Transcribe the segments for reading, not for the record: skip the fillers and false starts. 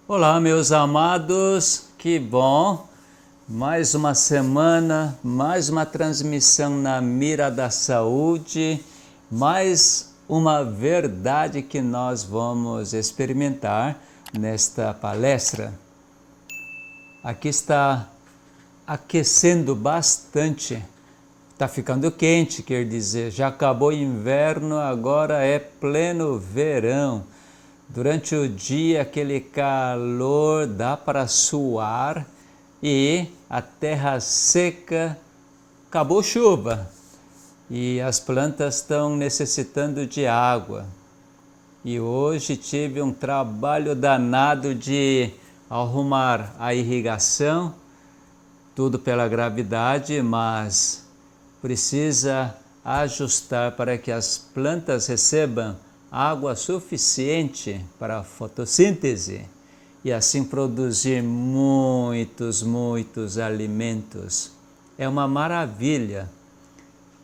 Olá, meus amados, que bom! Mais uma semana, mais uma transmissão na mira da saúde, mais uma verdade que nós vamos experimentar nesta palestra. Aqui está aquecendo bastante, está ficando quente, quer dizer, já acabou o inverno, agora é pleno verão. Durante o dia, aquele calor dá para suar e a terra seca, acabou chuva e as plantas estão necessitando de água. E hoje tive um trabalho danado de arrumar a irrigação, tudo pela gravidade, mas precisa ajustar para que as plantas recebam água suficiente para a fotossíntese e assim produzir muitos alimentos. É uma maravilha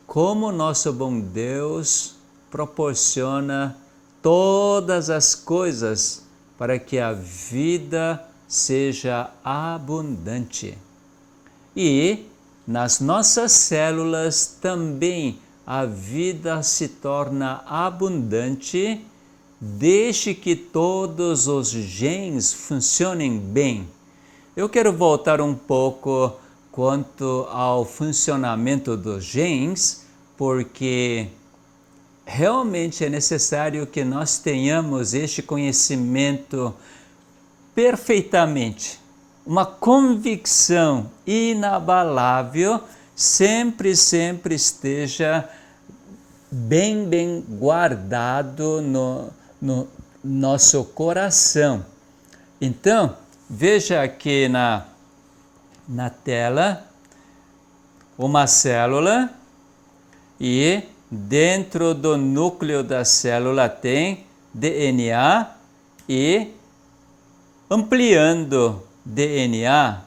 como nosso bom Deus proporciona todas as coisas para que a vida seja abundante. E nas nossas células também a vida se torna abundante desde que todos os genes funcionem bem. Eu quero voltar um pouco quanto ao funcionamento dos genes, porque realmente é necessário que nós tenhamos este conhecimento perfeitamente, uma convicção inabalável, sempre esteja bem guardado no nosso coração. Então, veja aqui na tela uma célula e dentro do núcleo da célula tem DNA e ampliando DNA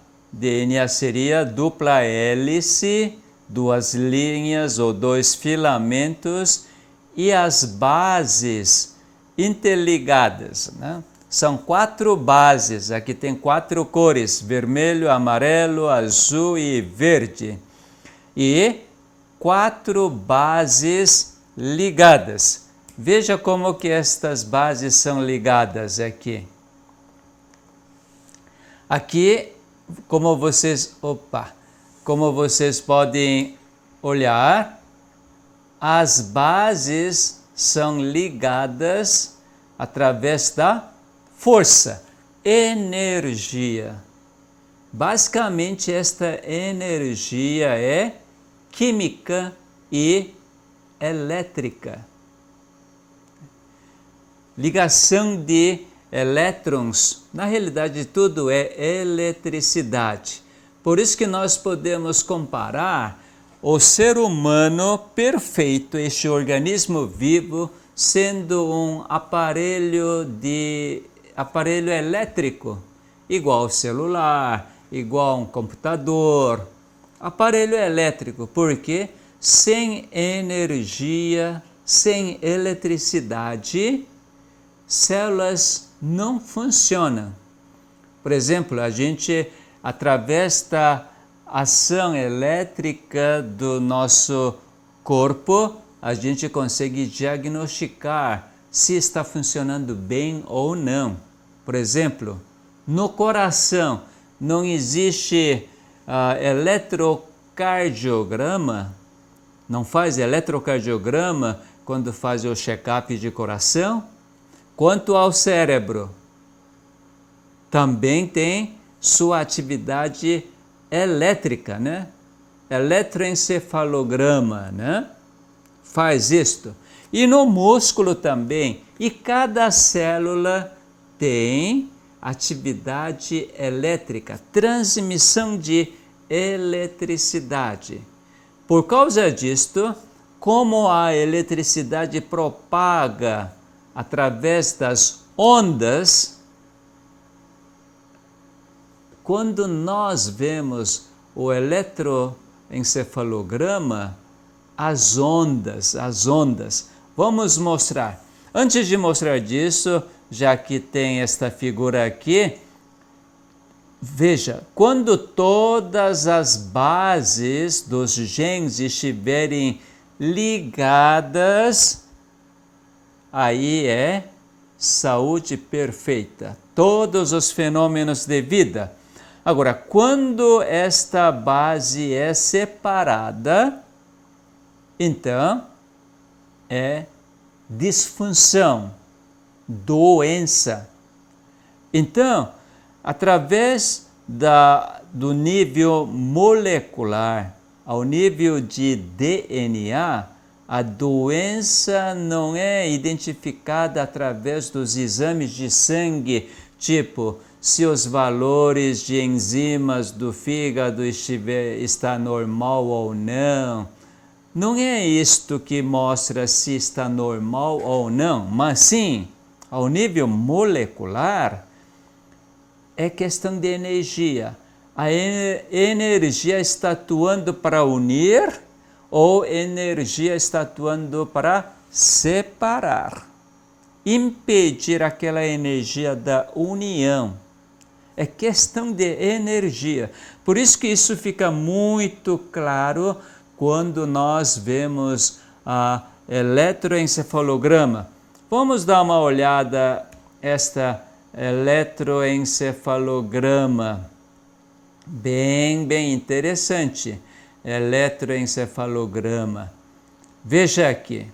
seria dupla hélice, duas linhas ou dois filamentos e as bases interligadas, né? São 4 bases, aqui tem 4 cores, vermelho, amarelo, azul e verde. E 4 bases ligadas. Veja como que estas bases são ligadas aqui. Aqui, como vocês podem olhar, as bases são ligadas através da força, energia. Basicamente, esta energia é química e elétrica. Ligação de elétrons, na realidade tudo é eletricidade. Por isso que nós podemos comparar o ser humano perfeito, este organismo vivo, sendo um aparelho elétrico, igual ao celular, igual a um computador, aparelho elétrico, porque sem energia, sem eletricidade, células não funcionam. Por exemplo, a gente, através da ação elétrica do nosso corpo, a gente consegue diagnosticar se está funcionando bem ou não. Por exemplo, no coração não existe eletrocardiograma, não faz eletrocardiograma quando faz o check-up de coração. Quanto ao cérebro, também tem sua atividade elétrica, né? Eletroencefalograma, né? Faz isto. E no músculo também. E cada célula tem atividade elétrica, transmissão de eletricidade. Por causa disto, como a eletricidade propaga através das ondas, quando nós vemos o eletroencefalograma, as ondas. Vamos mostrar. Antes de mostrar disso, já que tem esta figura aqui, Veja, quando todas as bases dos genes estiverem ligadas, aí é saúde perfeita, todos os fenômenos de vida. Agora, quando esta base é separada, então é disfunção, doença. Então, através do nível molecular ao nível de DNA, a doença não é identificada através dos exames de sangue, tipo, se os valores de enzimas do fígado está normal ou não. Não é isto que mostra se está normal ou não, mas sim, ao nível molecular, é questão de energia. A energia está atuando para unir ou energia está atuando para separar, impedir aquela energia da união. É questão de energia. Por isso que isso fica muito claro quando nós vemos a eletroencefalograma. Vamos dar uma olhada esta eletroencefalograma. Bem interessante. Eletroencefalograma. Veja aqui.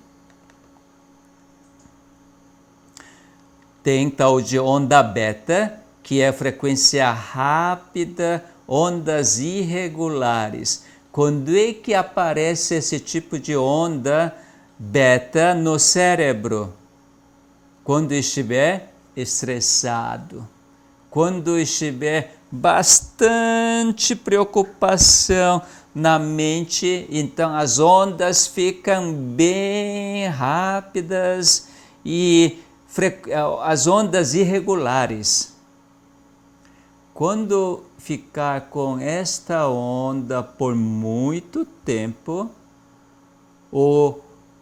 Tem tal de onda beta, que é frequência rápida, ondas irregulares. Quando é que aparece esse tipo de onda beta no cérebro? Quando estiver estressado, quando estiver bastante preocupação na mente, então as ondas ficam bem rápidas e as ondas irregulares. Quando ficar com esta onda por muito tempo, o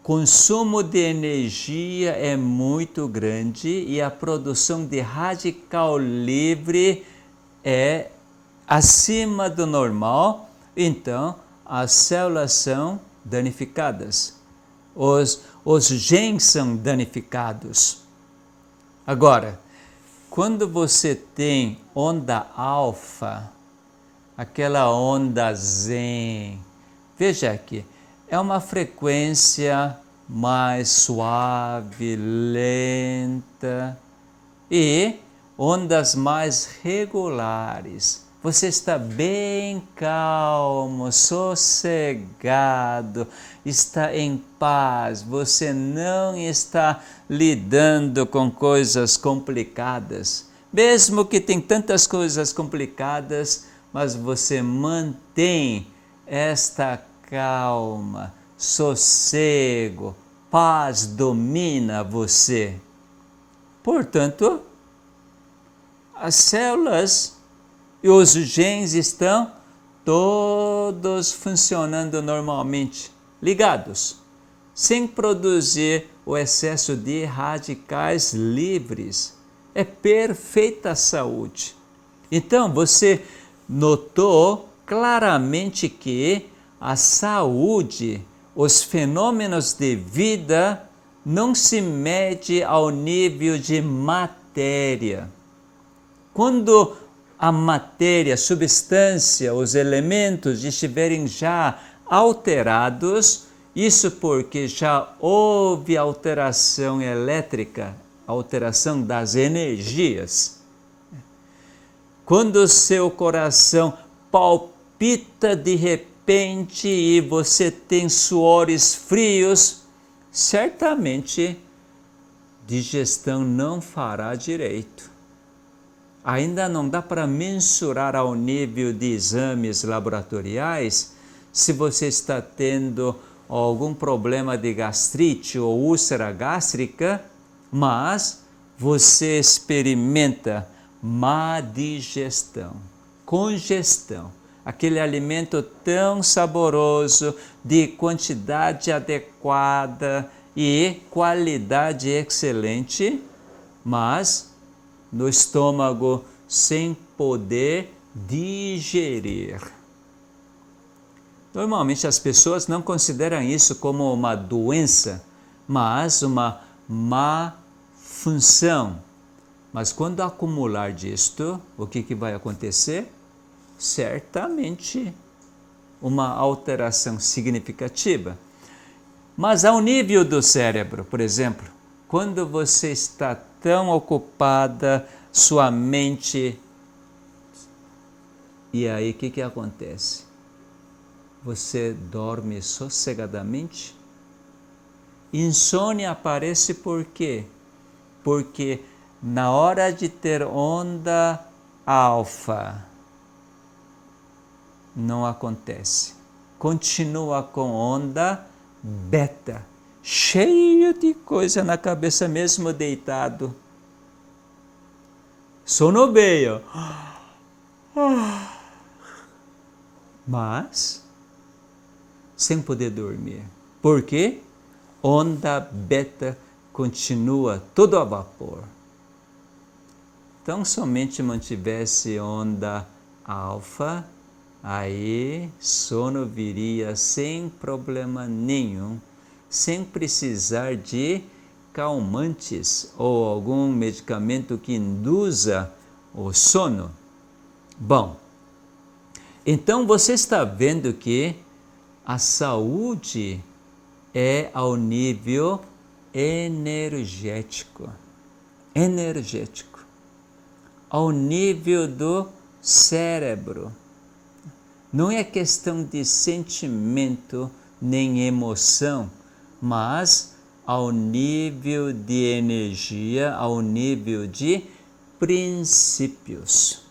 consumo de energia é muito grande e a produção de radical livre é acima do normal, então as células são danificadas, os genes são danificados. Agora, quando você tem onda alfa, aquela onda zen, veja aqui, é uma frequência mais suave, lenta e ondas mais regulares. Você está bem calmo, sossegado, está em paz, você não está lidando com coisas complicadas. Mesmo que tem tantas coisas complicadas, mas você mantém esta calma, sossego, paz domina você. Portanto, as células e os genes estão todos funcionando normalmente, ligados, sem produzir o excesso de radicais livres. É perfeita saúde. Então, você notou claramente que a saúde, os fenômenos de vida, não se mede ao nível de matéria. Quando a matéria, a substância, os elementos estiverem já alterados, isso porque já houve alteração elétrica, alteração das energias. Quando o seu coração palpita de repente e você tem suores frios, certamente digestão não fará direito. Ainda não dá para mensurar ao nível de exames laboratoriais se você está tendo algum problema de gastrite ou úlcera gástrica, mas você experimenta má digestão, congestão, aquele alimento tão saboroso, de quantidade adequada e qualidade excelente, mas no estômago sem poder digerir. Normalmente as pessoas não consideram isso como uma doença, mas uma má função. Mas quando acumular disto, o que vai acontecer? Certamente uma alteração significativa. Mas ao nível do cérebro, por exemplo, quando você está tão ocupada, sua mente, e aí o que acontece? Você dorme sossegadamente? Insônia aparece por quê? Porque na hora de ter onda alfa, não acontece. Continua com onda beta, cheio de coisa na cabeça mesmo deitado. Sono veio. Mas sem poder dormir. Por quê? Onda beta continua todo a vapor. Então, somente mantivesse onda alfa, aí sono viria sem problema nenhum, sem precisar de calmantes ou algum medicamento que induza o sono. Bom, então você está vendo que a saúde é ao nível energético. Ao nível do cérebro. Não é questão de sentimento nem emoção, mas ao nível de energia, ao nível de princípios.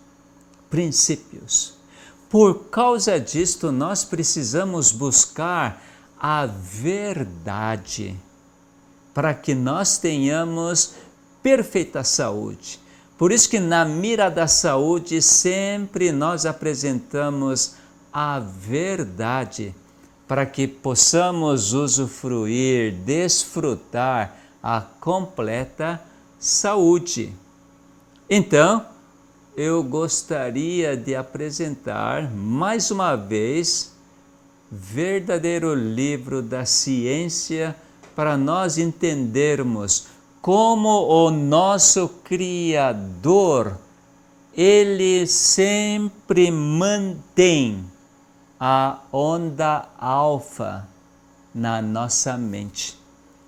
Por causa disto, nós precisamos buscar a verdade para que nós tenhamos perfeita saúde. Por isso que na mira da saúde sempre nós apresentamos a verdade, para que possamos usufruir, desfrutar a completa saúde. Então, eu gostaria de apresentar mais uma vez verdadeiro livro da ciência para nós entendermos como o nosso Criador, ele sempre mantém a onda alfa na nossa mente.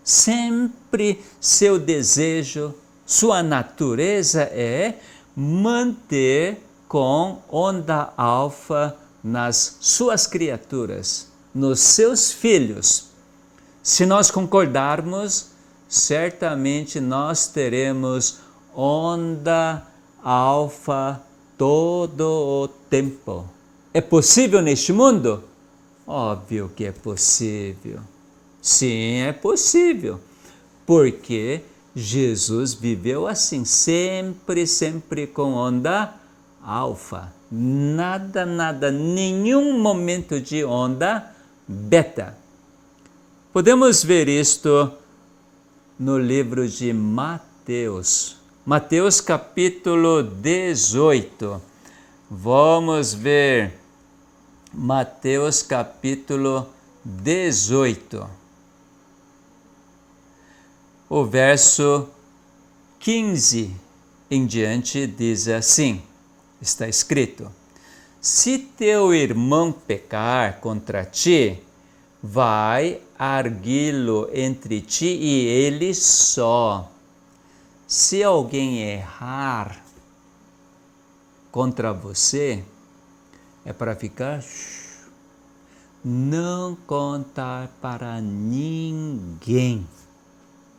Sempre seu desejo, sua natureza é manter com onda alfa nas suas criaturas, nos seus filhos. Se nós concordarmos, certamente nós teremos onda alfa todo o tempo. É possível neste mundo? Óbvio que é possível. Sim, é possível. Porque Jesus viveu assim, sempre com onda alfa. Nada, nenhum momento de onda beta. Podemos ver isto no livro de Mateus. Mateus capítulo 18. Vamos ver Mateus capítulo 18. O verso 15 em diante diz assim, está escrito: se teu irmão pecar contra ti, vai arguí-lo entre ti e ele só. Se alguém errar contra você, é para ficar, não contar para ninguém.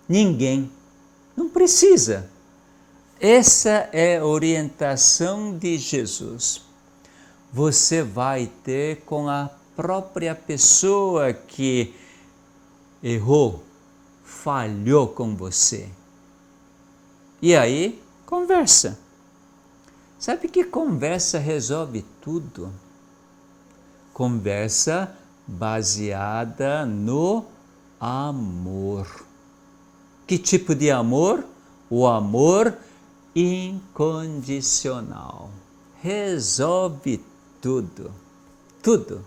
Ninguém. Não precisa. Essa é a orientação de Jesus. Você vai ter com a própria pessoa que errou, falhou com você. E aí, conversa. Sabe que conversa resolve tudo? Conversa baseada no amor. Que tipo de amor? O amor incondicional. Resolve tudo, tudo.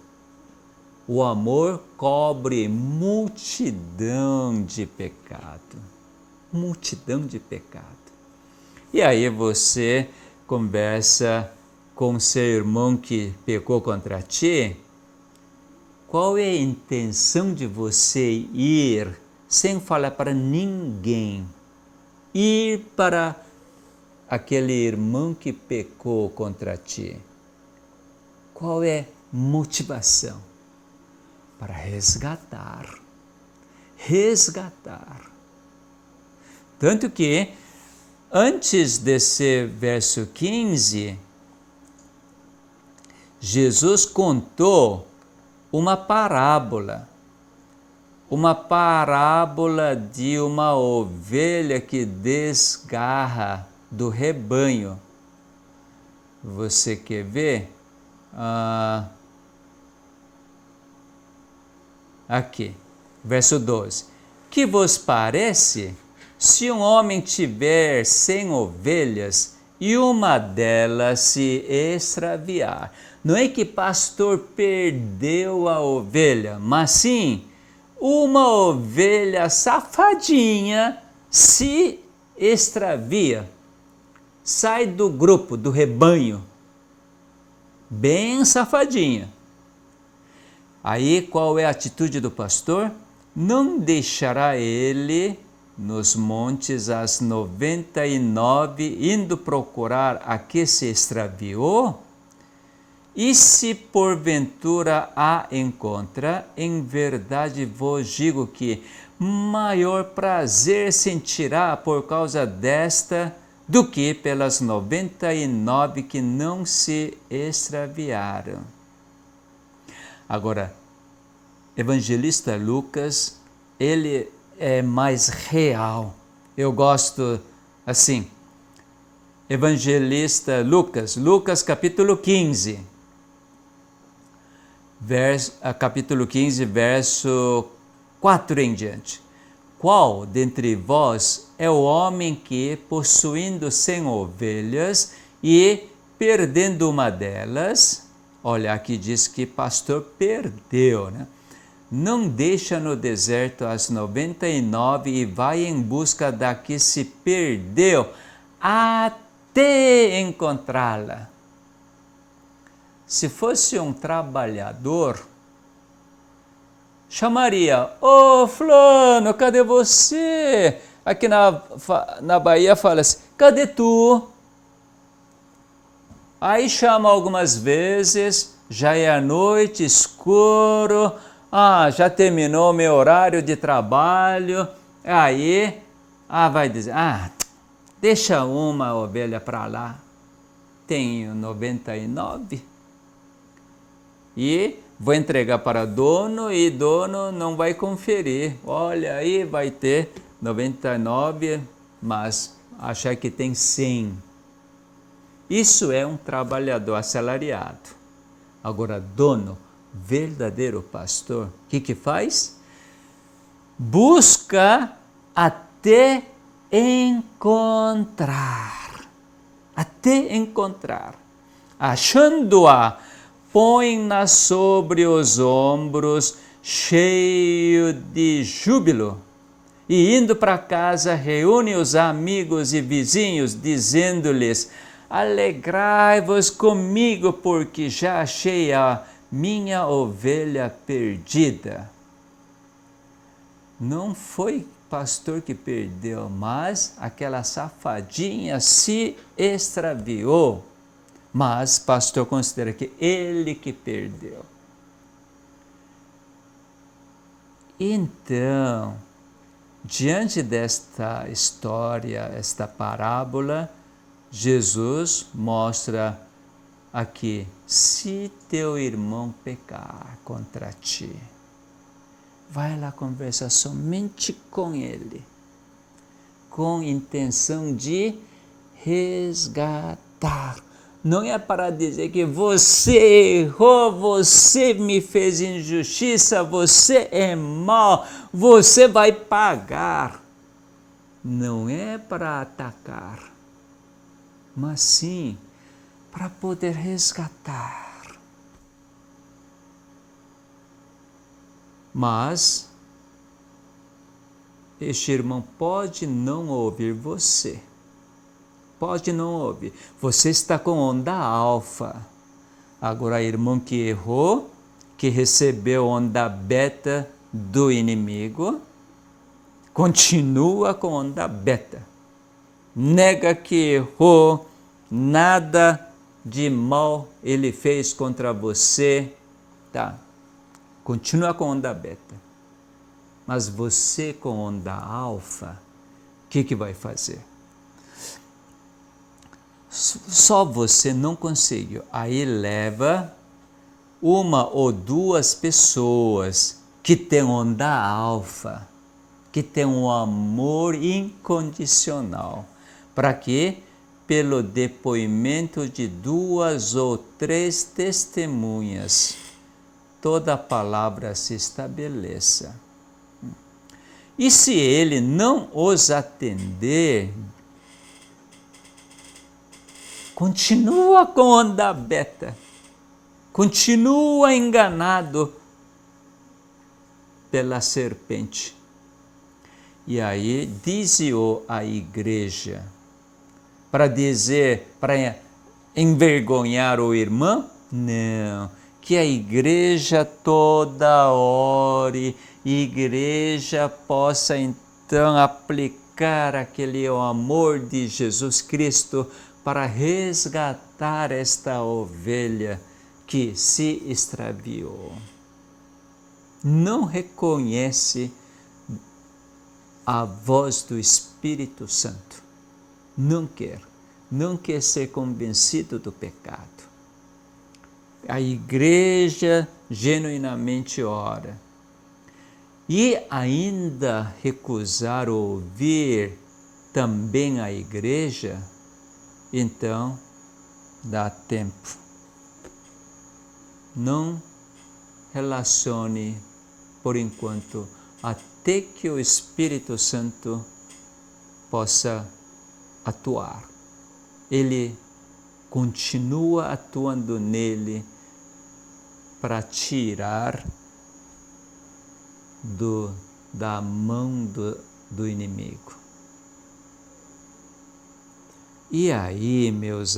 O amor cobre multidão de pecado. Multidão de pecado. E aí você conversa com seu irmão que pecou contra ti. Qual é a intenção de você ir, sem falar para ninguém, ir para aquele irmão que pecou contra ti? Qual é a motivação? Para resgatar. Resgatar. Tanto que, antes desse verso 15, Jesus contou uma parábola de uma ovelha que desgarra do rebanho. Você quer ver? Aqui, verso 12. Que vos parece se um homem tiver 100 ovelhas e uma delas se extraviar? Não é que pastor perdeu a ovelha, mas sim uma ovelha safadinha se extravia, sai do grupo, do rebanho, bem safadinha. Aí qual é a atitude do pastor? Não deixará ele nos montes as 99 indo procurar a que se extraviou? E se porventura a encontra, em verdade vos digo que maior prazer sentirá por causa desta do que pelas 99 que não se extraviaram. Agora, evangelista Lucas, ele é mais real. Eu gosto assim. Evangelista Lucas capítulo 15. Capítulo 15, verso 4 em diante. Qual dentre vós é o homem que, possuindo 100 ovelhas e perdendo uma delas, olha, aqui diz que pastor perdeu, né? Não deixa no deserto as 99 e vai em busca da que se perdeu até encontrá-la. Se fosse um trabalhador, chamaria: ô fulano, cadê você? Aqui na Bahia fala assim: cadê tu? Aí chama algumas vezes, já é a noite, escuro, já terminou meu horário de trabalho, aí vai dizer: deixa uma ovelha para lá, tenho 99. E vou entregar para dono e dono não vai conferir. Olha, aí vai ter 99, mas achar que tem 100. Isso é um trabalhador assalariado. Agora, dono, verdadeiro pastor, o que faz? Busca até encontrar. Até encontrar. Achando-a, põe-na sobre os ombros, cheio de júbilo. E indo para casa, reúne os amigos e vizinhos, dizendo-lhes: alegrai-vos comigo, porque já achei a minha ovelha perdida. Não foi pastor que perdeu, mas aquela safadinha se extraviou. Mas pastor considera que ele que perdeu. Então, diante desta história, esta parábola, Jesus mostra aqui: se teu irmão pecar contra ti, vai lá conversar somente com ele, com intenção de resgatar. Não é para dizer que você errou, você me fez injustiça, você é mau, você vai pagar. Não é para atacar, mas sim para poder resgatar. Mas este irmão pode não ouvir você. Pode não ouvir. Você está com onda alfa. Agora, irmão que errou, que recebeu onda beta do inimigo, continua com onda beta. Nega que errou, nada de mal ele fez contra você, tá? Continua com onda beta. Mas você com onda alfa, o que vai fazer? Só você não conseguiu. Aí leva uma ou duas pessoas que têm onda alfa, que têm um amor incondicional. Para quê? Pelo depoimento de 2 ou 3 testemunhas, toda a palavra se estabeleça. E se ele não os atender, continua com onda beta, continua enganado pela serpente. E aí diz-o a igreja, para dizer, para envergonhar o irmão? Não, que a igreja toda ore, igreja possa então aplicar aquele amor de Jesus Cristo para resgatar esta ovelha que se extraviou. Não reconhece a voz do Espírito Santo. Não quer ser convencido do pecado. A igreja genuinamente ora. E ainda recusar ouvir também a igreja, então dá tempo. Não relacione por enquanto, até que o Espírito Santo possa atuar. Ele continua atuando nele para tirar da mão do inimigo. E aí, meus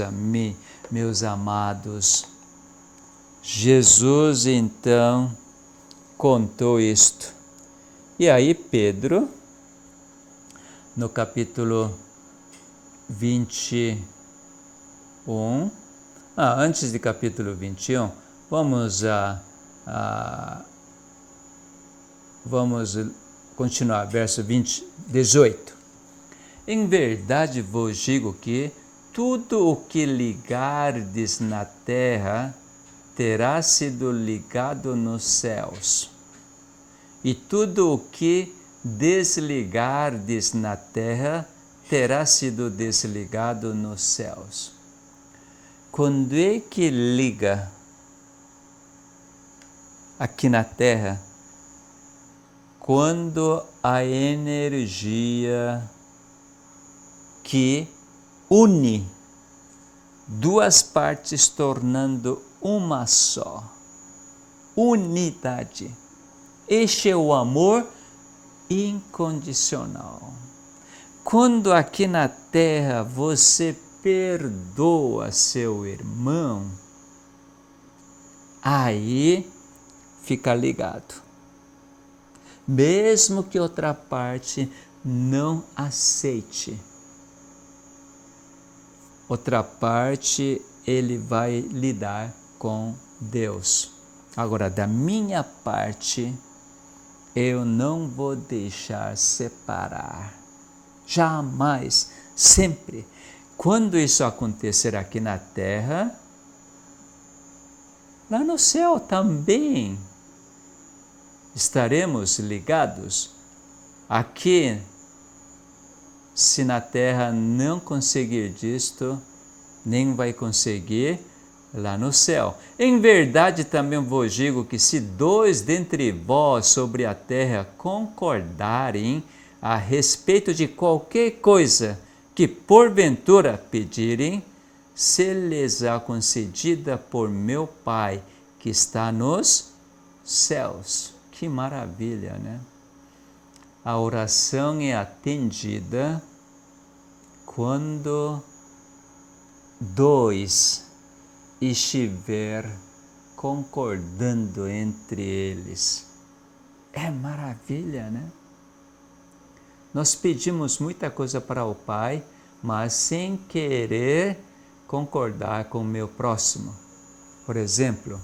amados, Jesus então contou isto. E aí Pedro, no capítulo 21, antes de capítulo 21, vamos continuar, verso 18. Em verdade vos digo que tudo o que ligardes na terra terá sido ligado nos céus, e tudo o que desligardes na terra terá sido desligado nos céus. Quando é que liga aqui na terra? Quando a energia que une duas partes tornando uma só. Unidade. Este é o amor incondicional. Quando aqui na terra você perdoa seu irmão, aí fica ligado. Mesmo que outra parte não aceite, outra parte ele vai lidar com Deus. Agora, da minha parte, eu não vou deixar separar. Jamais, sempre. Quando isso acontecer aqui na terra, lá no céu também estaremos ligados. Aqui, se na terra não conseguir disto, nem vai conseguir lá no céu. Em verdade também vos digo que se 2 dentre vós sobre a terra concordarem a respeito de qualquer coisa que porventura pedirem, se lhes há concedida por meu Pai que está nos céus. Que maravilha, né? A oração é atendida quando dois estiver concordando entre eles. É maravilha, né? Nós pedimos muita coisa para o Pai, mas sem querer concordar com o meu próximo. Por exemplo,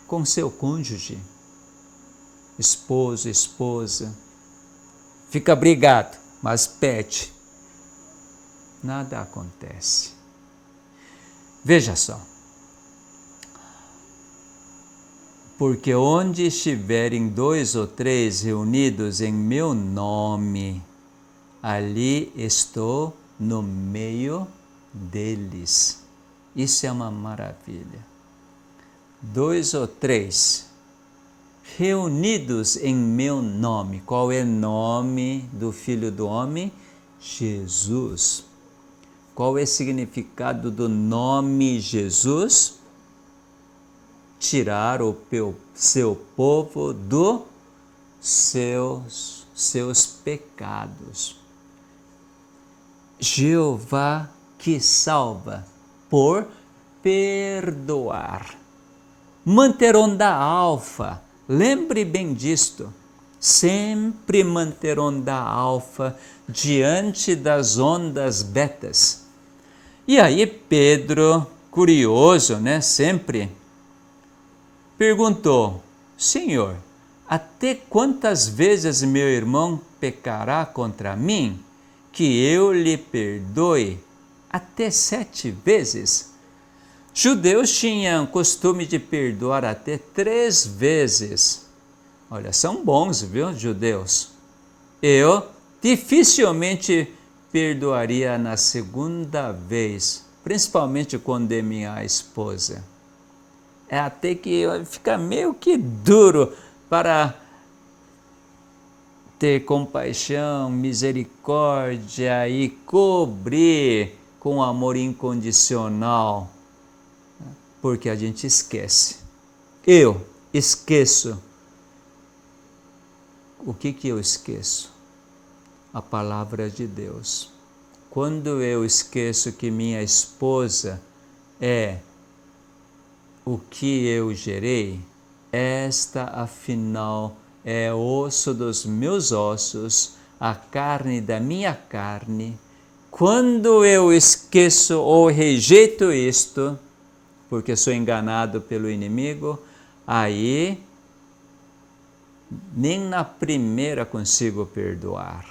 com seu cônjuge, esposo, esposa. Fica brigado, mas pede. Nada acontece. Veja só. Porque onde estiverem 2 ou 3 reunidos em meu nome, ali estou no meio deles. Isso é uma maravilha. 2 ou 3 reunidos em meu nome. Qual é o nome do Filho do Homem? Jesus. Qual é o significado do nome Jesus? Tirar o seu povo dos seus pecados. Jeová que salva por perdoar. Manter onda alfa. Lembre bem disto. Sempre manter onda alfa diante das ondas betas. E aí Pedro, curioso, né, sempre, perguntou: Senhor, até quantas vezes meu irmão pecará contra mim, que eu lhe perdoe? Até 7 vezes? Judeus tinham costume de perdoar até 3 vezes. Olha, são bons, viu, judeus? Eu dificilmente perdoaria na 2ª vez, principalmente quando é minha esposa. É até que fica meio que duro para ter compaixão, misericórdia e cobrir com amor incondicional, porque a gente esquece. Eu esqueço. O que eu esqueço? A palavra de Deus. Quando eu esqueço que minha esposa é o que eu gerei, esta afinal é osso dos meus ossos, a carne da minha carne. Quando eu esqueço ou rejeito isto, porque sou enganado pelo inimigo, aí nem na primeira consigo perdoar.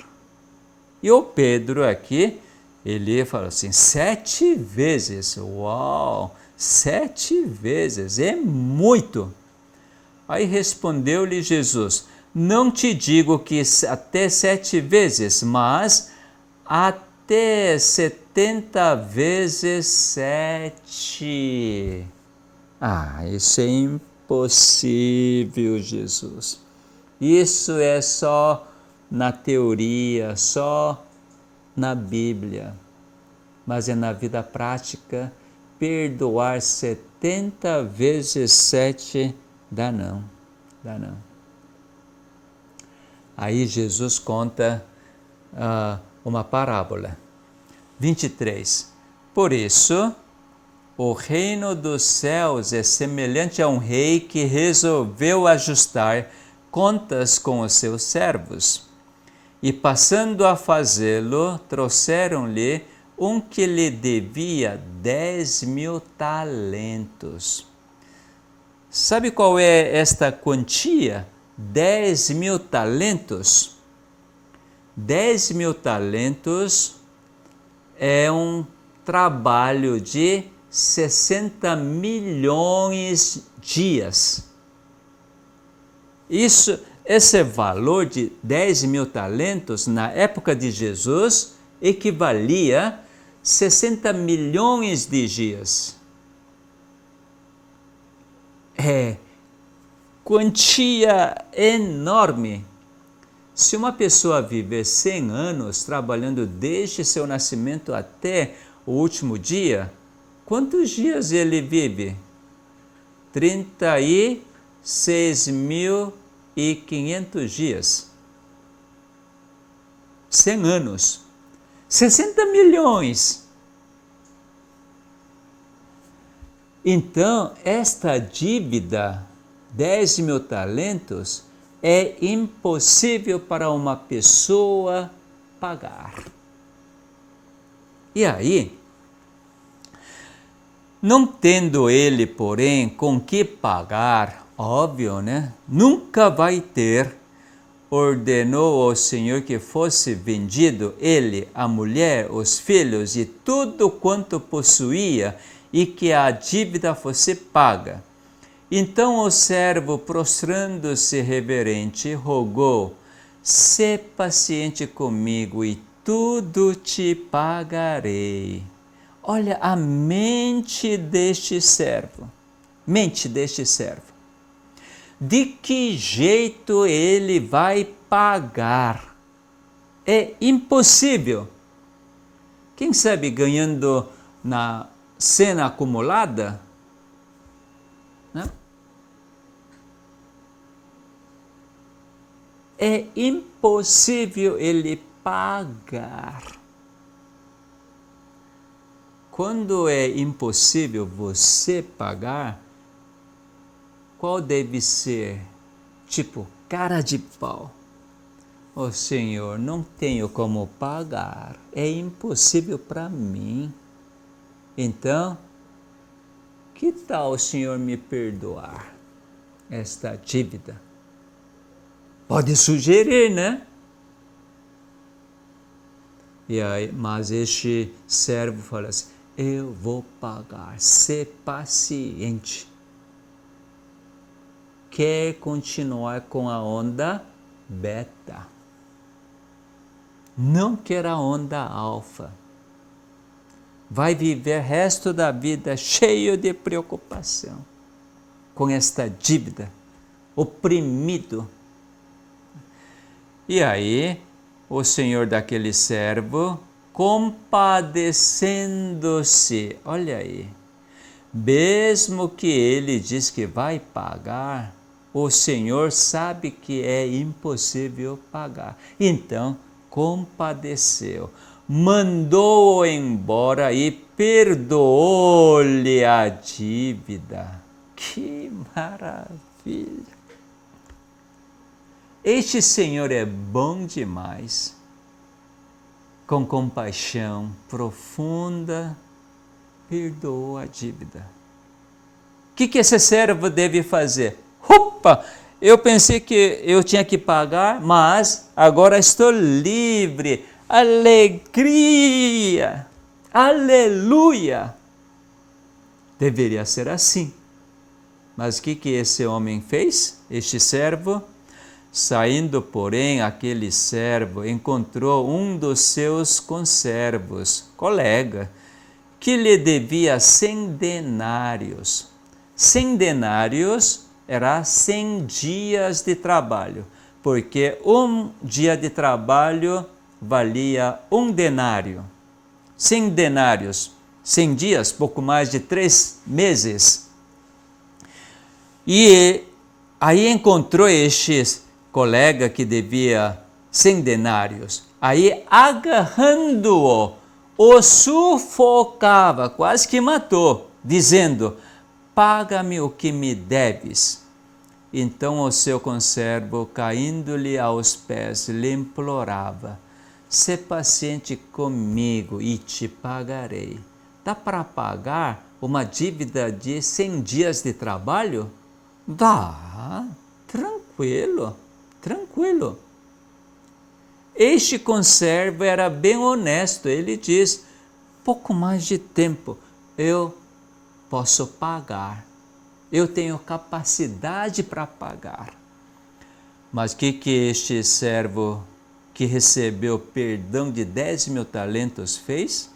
E o Pedro aqui, ele fala assim, 7 vezes, uau, 7 vezes, é muito. Aí respondeu-lhe Jesus, não te digo que até 7 vezes, mas até 70 vezes 7. Isso é impossível, Jesus. Isso é só na teoria, só na Bíblia, mas é na vida prática. Perdoar 70 vezes 7 dá não. Aí Jesus conta uma parábola. 23. Por isso, o reino dos céus é semelhante a um rei que resolveu ajustar contas com os seus servos. E passando a fazê-lo, trouxeram-lhe um que lhe devia 10.000 talentos. Sabe qual é esta quantia? 10.000 talentos. 10.000 talentos é um trabalho de 60 milhões de dias. Esse valor de 10.000 talentos, na época de Jesus, equivalia a 60 milhões de dias. É quantia enorme. Se uma pessoa viver 100 anos trabalhando desde seu nascimento até o último dia, Quantos dias ele vive? 36.500 dias. 100 anos. 60 milhões. Então, esta dívida, 10 mil talentos, é impossível para uma pessoa pagar. E aí, não tendo ele, porém, com que pagar, óbvio, né? Nunca vai ter, ordenou ao Senhor que fosse vendido ele, a mulher, os filhos e tudo quanto possuía, e que a dívida fosse paga. Então o servo, prostrando-se reverente, rogou: sê paciente comigo e tudo te pagarei. Olha a mente deste servo. Mente deste servo. De que jeito ele vai pagar? É impossível. Quem sabe ganhando na cena acumulada? Né? É impossível ele pagar. Quando é impossível você pagar, qual deve ser? Tipo, cara de pau. Ô Senhor, não tenho como pagar. É impossível para mim. Então, que tal o Senhor me perdoar esta dívida? Pode sugerir, né? E aí, mas este servo fala assim: eu vou pagar, ser paciente. Quer continuar com a onda beta. Não quer a onda alfa. Vai viver o resto da vida cheio de preocupação com esta dívida, oprimido. E aí, o senhor daquele servo, compadecendo-se, olha aí, mesmo que ele diz que vai pagar, o senhor sabe que é impossível pagar. Então, compadeceu, mandou-o embora e perdoou-lhe a dívida. Que maravilha! Este Senhor é bom demais, com compaixão profunda, perdoou a dívida. O que esse servo deve fazer? Opa! Eu pensei que eu tinha que pagar, mas agora estou livre. Alegria! Aleluia! Deveria ser assim. Mas o que esse homem fez? Este servo? Saindo, porém, aquele servo encontrou um dos seus conservos, colega, que lhe devia 100 denários. 100 denários era 100 dias de trabalho, porque um dia de trabalho valia 1 denário. 100 denários, 100 dias, pouco mais de 3 meses. E aí encontrou este colega que devia 100 denários. Aí, agarrando-o, o sufocava, quase que matou, dizendo: paga-me o que me deves. Então o seu conservo, caindo-lhe aos pés, lhe implorava: sê paciente comigo e te pagarei. Dá para pagar uma dívida de 100 dias de trabalho? Dá, tranquilo. Tranquilo. Este conservo era bem honesto. Ele diz: pouco mais de tempo eu posso pagar. Eu tenho capacidade para pagar. Mas o que este servo que recebeu perdão de 10 mil talentos fez?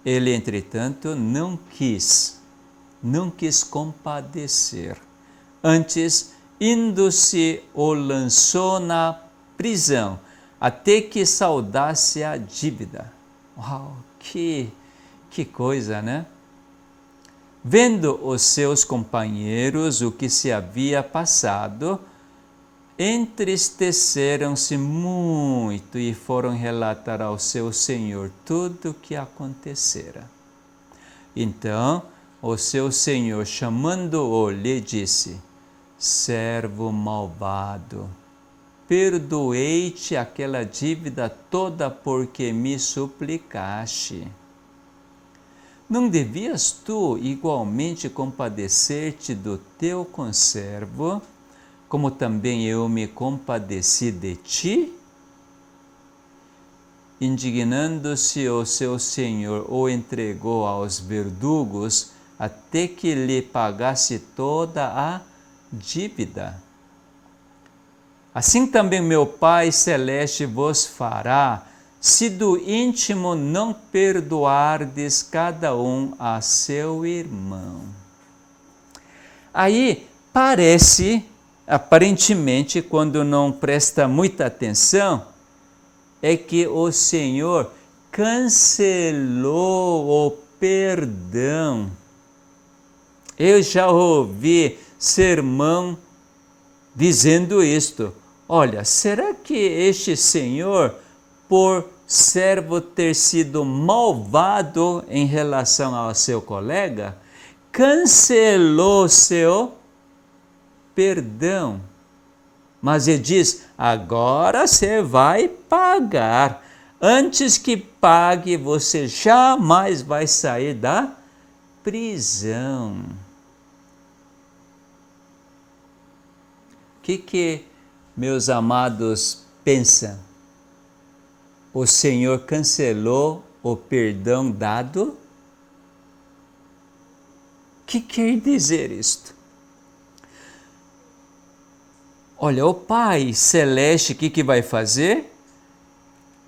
Ele, entretanto, não quis compadecer. Antes, indo-se, o lançou na prisão, até que saudasse a dívida. Uau, que coisa, né? Vendo os seus companheiros o que se havia passado, entristeceram-se muito e foram relatar ao seu senhor tudo o que acontecera. Então o seu senhor, chamando-o, lhe disse: servo malvado, perdoei-te aquela dívida toda porque me suplicaste. Não devias tu igualmente compadecer-te do teu conservo, como também eu me compadeci de ti? Indignando-se o seu senhor, o entregou aos verdugos até que lhe pagasse toda a dívida. Assim também meu Pai Celeste vos fará, se do íntimo não perdoardes cada um a seu irmão. Aí parece, aparentemente, quando não presta muita atenção, é que o Senhor cancelou o perdão. Eu já ouvi sermão dizendo isto. Olha, será que este Senhor, por servo ter sido malvado em relação ao seu colega, cancelou seu perdão? Mas ele diz: agora você vai pagar. Antes que pague, você jamais vai sair da prisão. O que meus amados pensam? O Senhor cancelou o perdão dado? O que quer dizer isto? Olha, o Pai Celeste, o que vai fazer?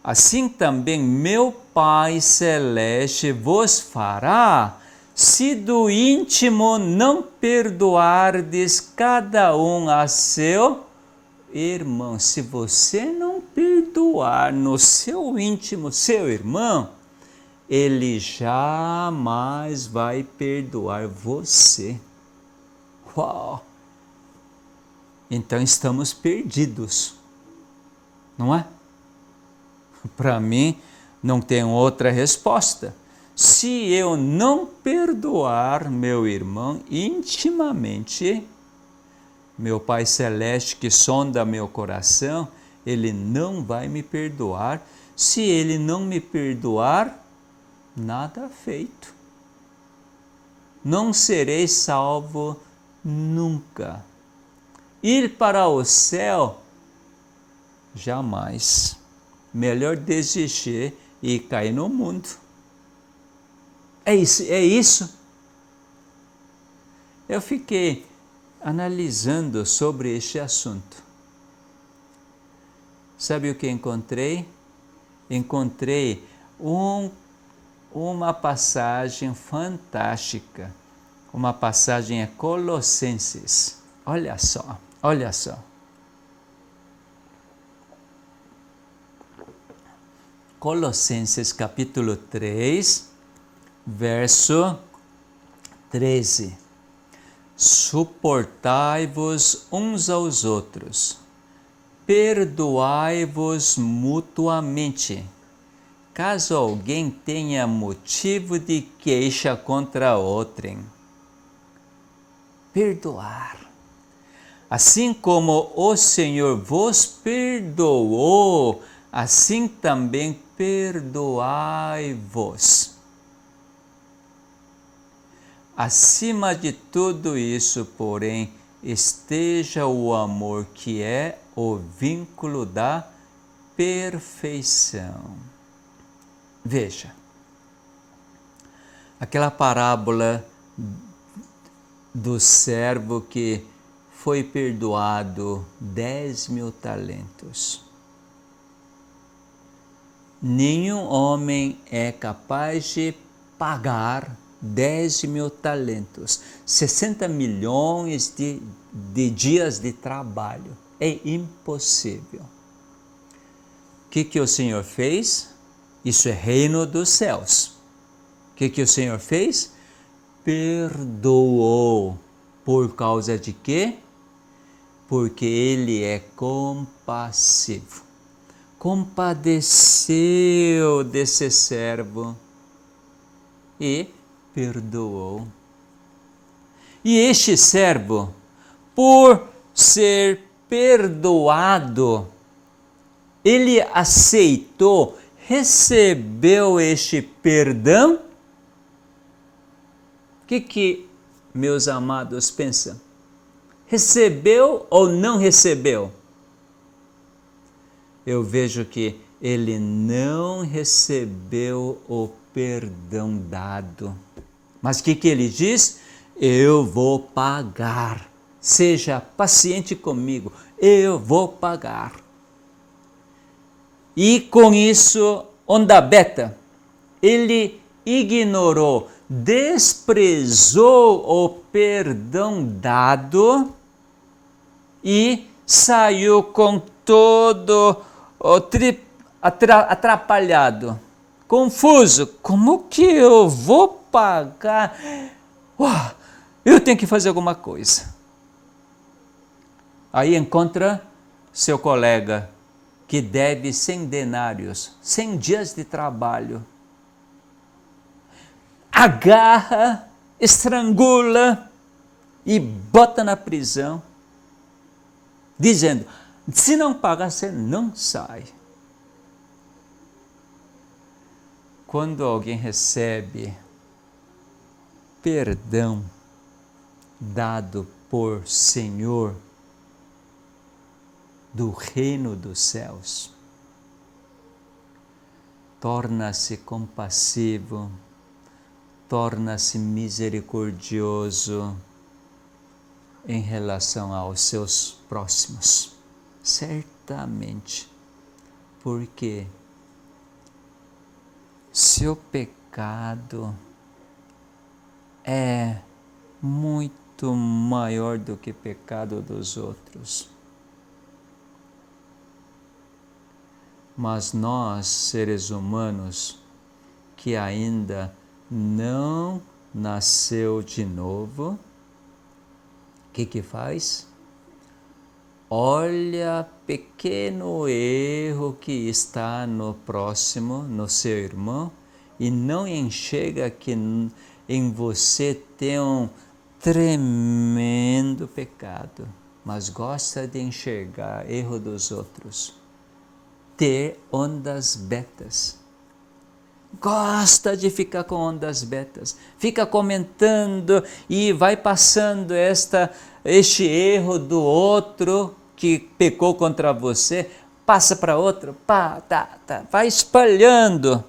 Assim também meu Pai Celeste vos fará, se do íntimo não perdoardes cada um a seu irmão. Se você não perdoar no seu íntimo seu irmão, ele jamais vai perdoar você. Uau! Então estamos perdidos, não é? Para mim, não tem outra resposta. Se eu não perdoar meu irmão intimamente, meu Pai Celeste que sonda meu coração, ele não vai me perdoar. Se ele não me perdoar, nada feito. Não serei salvo nunca. Ir para o céu, jamais. Melhor desistir e cair no mundo. É isso. Eu fiquei analisando sobre este assunto. Sabe o que encontrei? Encontrei uma passagem fantástica. Uma passagem em Colossenses. Olha só. Colossenses capítulo 3, verso 13. Suportai-vos uns aos outros, perdoai-vos mutuamente, caso alguém tenha motivo de queixa contra outrem. Perdoar. Assim como o Senhor vos perdoou, assim também perdoai-vos. Acima de tudo isso, porém, esteja o amor, que é o vínculo da perfeição. Veja, aquela parábola do servo que foi perdoado 10.000 talentos. Nenhum homem é capaz de pagar 10.000 talentos, 60 milhões de dias de trabalho. É impossível. O que o Senhor fez? Isso é reino dos céus. O que o Senhor fez? perdoou. Por causa de quê? Porque ele é compassivo. Compadeceu desse servo e perdoou. E este servo, por ser perdoado, ele aceitou, recebeu este perdão. O que meus amados pensam? Recebeu ou não recebeu? Eu vejo que ele não recebeu o perdão dado. Mas o que ele diz? Eu vou pagar. Seja paciente comigo, eu vou pagar. E com isso, onda beta, ele ignorou, desprezou o perdão dado e saiu com todo atrapalhado, confuso. Como que eu vou pagar? Eu tenho que fazer alguma coisa. Aí encontra seu colega que deve 100 denários, 100 dias de trabalho. Agarra, estrangula e bota na prisão, dizendo, se não pagar, você não sai. Quando alguém recebe perdão dado por Senhor do reino dos céus, torna-se compassivo, torna-se misericordioso em relação aos seus próximos. Certamente, porque seu pecado é muito maior do que o pecado dos outros. Mas nós, seres humanos, que ainda não nasceu de novo, o que faz? Olha pequeno erro que está no próximo, no seu irmão, e não enxerga que em você tem um tremendo pecado, mas gosta de enxergar erro dos outros. Ter ondas betas. Gosta de ficar com ondas betas. Fica comentando e vai passando este erro do outro que pecou contra você, passa para outro, vai espalhando.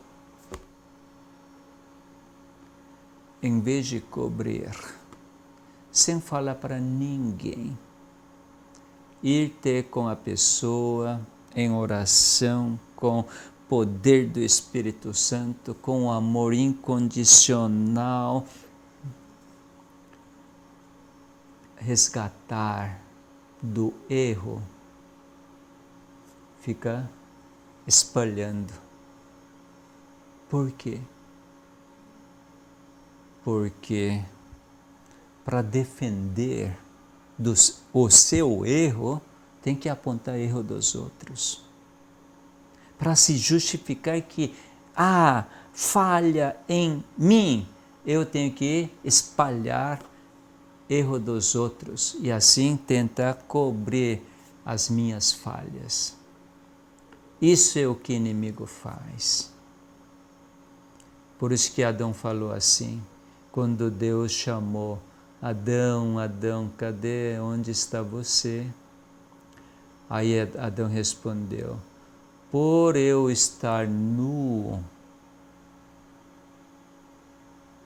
Em vez de cobrir, sem falar para ninguém, ir ter com a pessoa em oração, com poder do Espírito Santo, com amor incondicional, resgatar do erro, fica espalhando. Por quê? Porque para defender o seu erro, tem que apontar erro dos outros. Para se justificar que, falha em mim, eu tenho que espalhar erro dos outros e assim tentar cobrir as minhas falhas. Isso é o que o inimigo faz. Por isso que Adão falou assim, quando Deus chamou Adão, Adão, cadê? Onde está você? Aí Adão respondeu, por eu estar nu,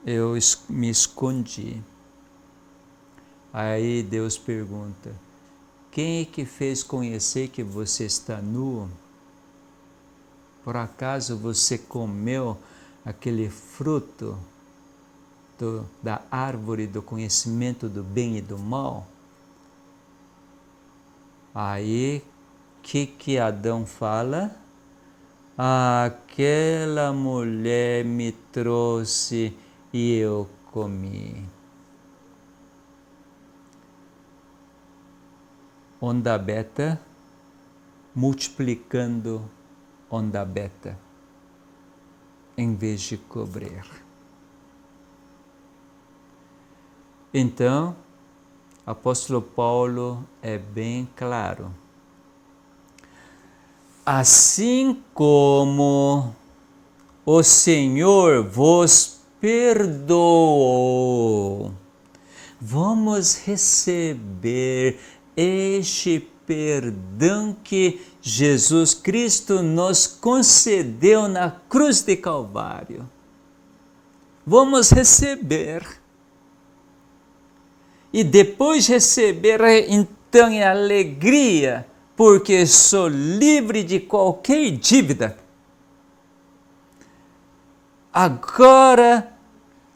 eu me escondi. Aí Deus pergunta, quem é que fez conhecer que você está nu? Por acaso você comeu aquele fruto da árvore do conhecimento do bem e do mal? Aí, o que Adão fala? Aquela mulher me trouxe e eu comi. Onda beta multiplicando onda beta, em vez de cobrir. Então, apóstolo Paulo é bem claro. Assim como o Senhor vos perdoou, vamos receber este perdão que Jesus Cristo nos concedeu na cruz de Calvário. Vamos receber. E depois de receber, então é alegria, porque sou livre de qualquer dívida. Agora,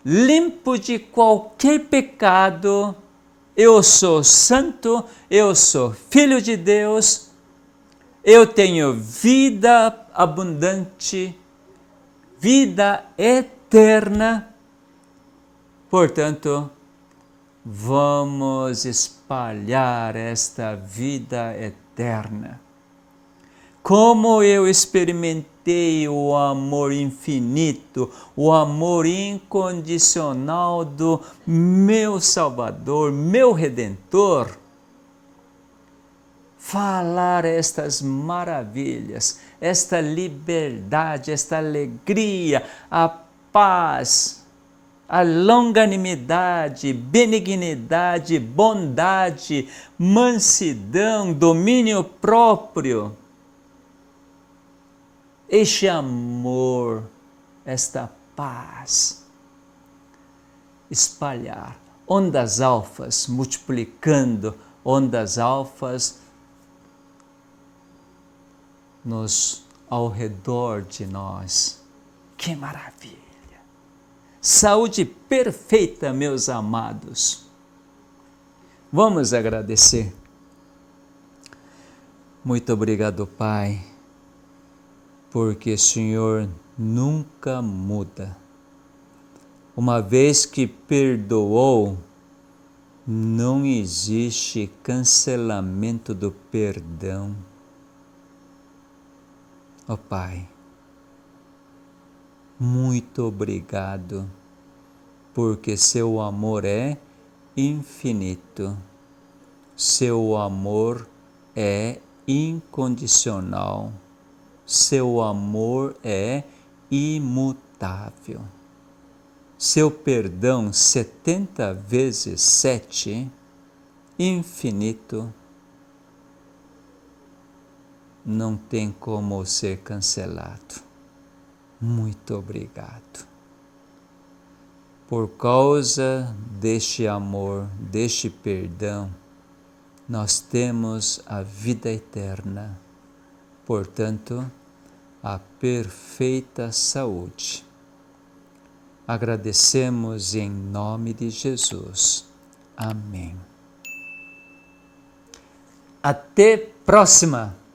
limpo de qualquer pecado, eu sou santo, eu sou filho de Deus, eu tenho vida abundante, vida eterna. Portanto, vamos espalhar esta vida eterna. Como eu experimentei o amor infinito, o amor incondicional do meu Salvador, meu Redentor, falar estas maravilhas, esta liberdade, esta alegria, a paz, a longanimidade, benignidade, bondade, mansidão, domínio próprio, este amor, esta paz, espalhar ondas alfas, multiplicando ondas alfas ao redor de nós. Que maravilha! Saúde perfeita, meus amados. Vamos agradecer. Muito obrigado, Pai, porque o Senhor nunca muda. Uma vez que perdoou, não existe cancelamento do perdão. Ó Pai, muito obrigado, porque seu amor é infinito, seu amor é incondicional, seu amor é imutável. Seu perdão 70 vezes 7, infinito, não tem como ser cancelado. Muito obrigado. Por causa deste amor, deste perdão, nós temos a vida eterna. Portanto, a perfeita saúde. Agradecemos em nome de Jesus. Amém. Até próxima!